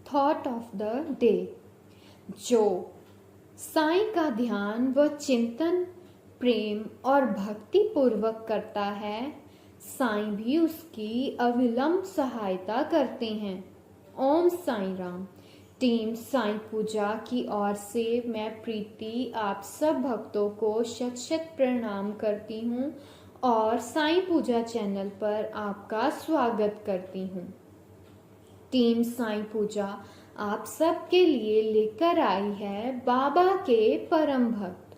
Thought of the day. जो साईं का ध्यान व चिंतन प्रेम और भक्ति पूर्वक करता है, साईं भी उसकी अविलंब सहायता करते हैं। ओम साईं राम। टीम साईं पूजा की ओर से मैं प्रीति आप सब भक्तों को शत शत प्रणाम करती हूँ और साईं पूजा चैनल पर आपका स्वागत करती हूँ। टीम साईं पूजा आप सब के लिए लेकर आई है बाबा के परम भक्त।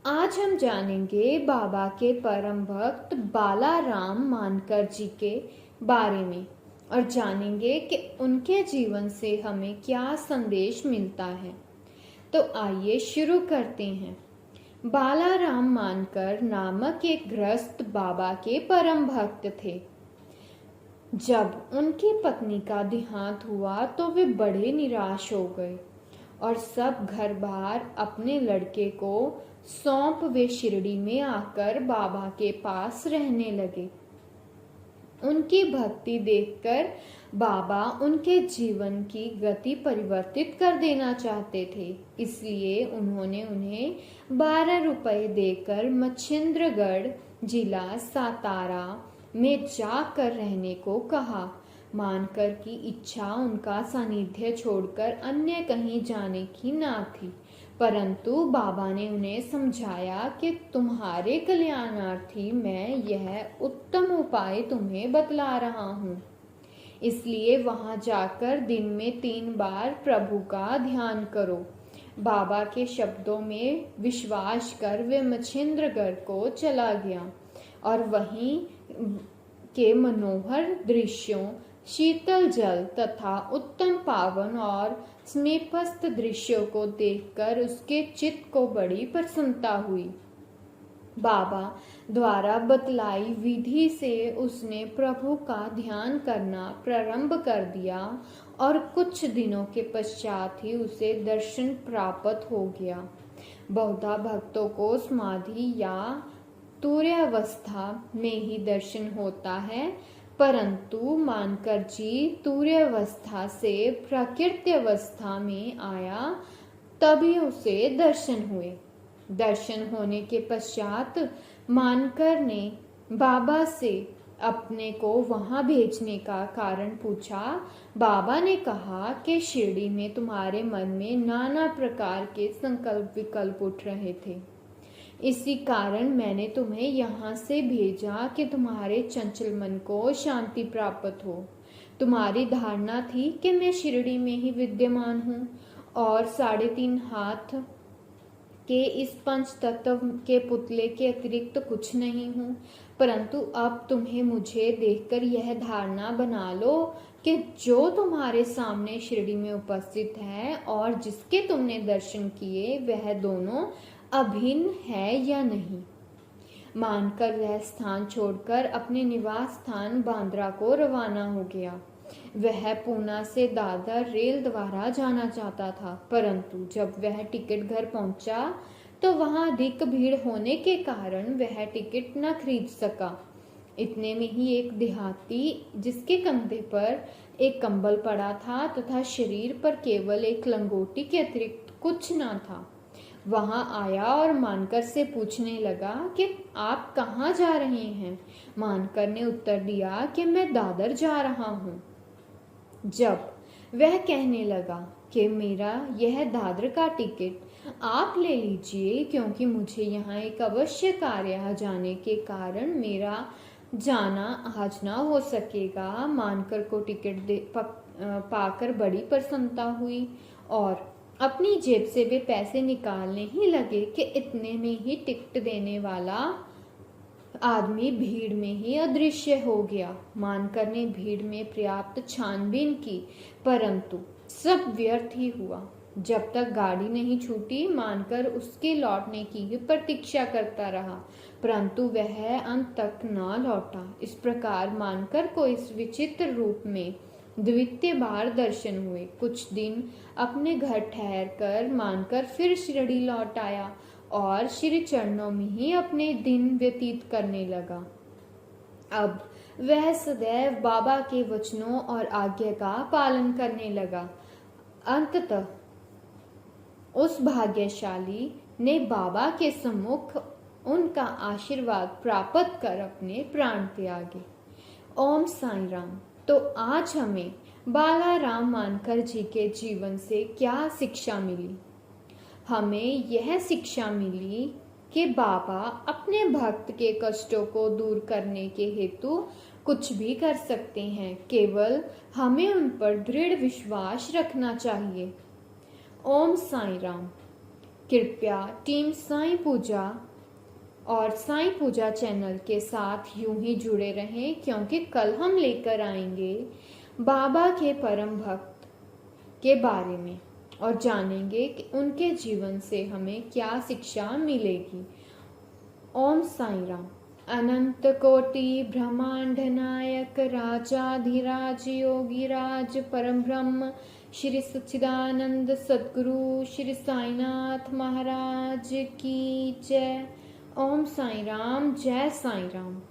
आज हम जानेंगे बाबा के परम भक्त बालाराम मानकर जी के बारे में और जानेंगे कि उनके जीवन से हमें क्या संदेश मिलता है। तो आइए शुरू करते हैं। बालाराम मानकर नामक एक गृहस्थ बाबा के परम भक्त थे। जब उनकी पत्नी का देहांत हुआ तो वे बड़े निराश हो गए और सब घर बार अपने लड़के को सौंप वे शिरडी में आकर बाबा के पास रहने लगे। उनकी भक्ति देखकर बाबा उनके जीवन की गति परिवर्तित कर देना चाहते थे, इसलिए उन्होंने उन्हें 12 रुपए देकर मच्छिंद्रगढ़ जिला सातारा में जाकर रहने को कहा। मानकर की इच्छा उनका सानिध्य छोड़कर अन्य कहीं जाने की ना थी, परंतु बाबा ने उन्हें समझाया कि तुम्हारे कल्याणार्थी मैं यह उत्तम उपाय तुम्हें बतला रहा हूँ, इसलिए वहां जाकर दिन में 3 बार प्रभु का ध्यान करो। बाबा के शब्दों में विश्वास कर वे मच्छिंद्रगढ़ को चला गया और वहीं के मनोहर दृश्यों, शीतल जल तथा उत्तम पावन और समीपस्थ दृश्यों को देखकर उसके चित्त को बड़ी प्रसन्नता हुई। बाबा द्वारा बतलाई विधि से उसने प्रभु का ध्यान करना प्रारंभ कर दिया और कुछ दिनों के पश्चात ही उसे दर्शन प्राप्त हो गया। बहुधा भक्तों को समाधि या तुर्यावस्था में ही दर्शन होता है, परंतु मानकर जी तुर्यावस्था से प्राकृत्यावस्था में आया, तभी उसे दर्शन हुए। दर्शन होने के पश्चात मानकर ने बाबा से अपने को वहां भेजने का कारण पूछा। बाबा ने कहा कि शिरडी में तुम्हारे मन में नाना प्रकार के संकल्प विकल्प उठ रहे थे, इसी कारण मैंने तुम्हें यहाँ से भेजा कि तुम्हारे चंचल मन को शांति प्राप्त हो। तुम्हारी धारणा थी कि मैं शिरडी में ही विद्यमान हूँ और 3.5 हाथ के इस पंच तत्व के पुतले के अतिरिक्त कुछ नहीं हूँ, परंतु अब तुम्हें मुझे देखकर यह धारणा बना लो कि जो तुम्हारे सामने शिरडी में उपस्थित है और जिसके तुमने दर्शन किए वह दोनों अभिन्न है या नहीं। मानकर वह स्थान छोड़कर अपने निवास स्थान बांद्रा को रवाना हो गया। वह पूना से दादर रेल द्वारा जाना चाहता था, परंतु जब वह टिकट घर पहुंचा तो वहां अधिक भीड़ होने के कारण वह टिकट न खरीद सका। इतने में ही एक देहाती, जिसके कंधे पर एक कंबल पड़ा था तथा शरीर पर केवल एक लंगोटी के अतिरिक्त कुछ न था, वहां आया और मानकर से पूछने लगा कि आप कहाँ जा रहे हैं। मानकर ने उत्तर दिया कि मैं दादर जा रहा हूँ। जब वह कहने लगा कि मेरा यह दादर का टिकट आप ले लीजिए, क्योंकि मुझे यहाँ एक अवश्य कार्य जाने के कारण मेरा जाना आज ना हो सकेगा। मानकर को टिकट पाकर बड़ी प्रसन्नता हुई और अपनी जेब से वे पैसे निकालने ही लगे कि इतने में ही टिकट देने वाला आदमी भीड़ में ही अदृश्य हो गया। मानकर ने भीड़ में पर्याप्त छानबीन की, परंतु सब व्यर्थ ही हुआ। जब तक गाड़ी नहीं छूटी, मानकर उसके लौटने की ही प्रतीक्षा करता रहा, परंतु वह अंत तक न लौटा। इस प्रकार मानकर को इस विचित्र रूप में द्वितीय बार दर्शन हुए। कुछ दिन अपने घर ठहर कर मानकर फिर शिरडी लौट आया और श्री चरणों में ही अपने दिन व्यतीत करने लगा। अब वह सदैव बाबा के वचनों और आज्ञा का पालन करने लगा। अंततः उस भाग्यशाली ने बाबा के सम्मुख उनका आशीर्वाद प्राप्त कर अपने प्राण त्यागे। ओम साईं राम। तो आज हमें बालाराम मानकर जी के जीवन से क्या शिक्षा मिली? हमें यह शिक्षा मिली कि बाबा अपने भक्त के कष्टों को दूर करने के हेतु कुछ भी कर सकते हैं, केवल हमें उन पर दृढ़ विश्वास रखना चाहिए। ओम साईं राम। कृपया टीम साईं पूजा और साईं पूजा चैनल के साथ यूं ही जुड़े रहें, क्योंकि कल हम लेकर आएंगे बाबा के परम भक्त के बारे में और जानेंगे कि उनके जीवन से हमें क्या शिक्षा मिलेगी। ओम साईं राम। अनंत कोटि ब्रह्मांड नायक राजाधिराज योगीराज परम ब्रह्म श्री सच्चिदानंद सद्गुरु श्री साईनाथ महाराज की जय। ओम साईं राम। जय साईं राम।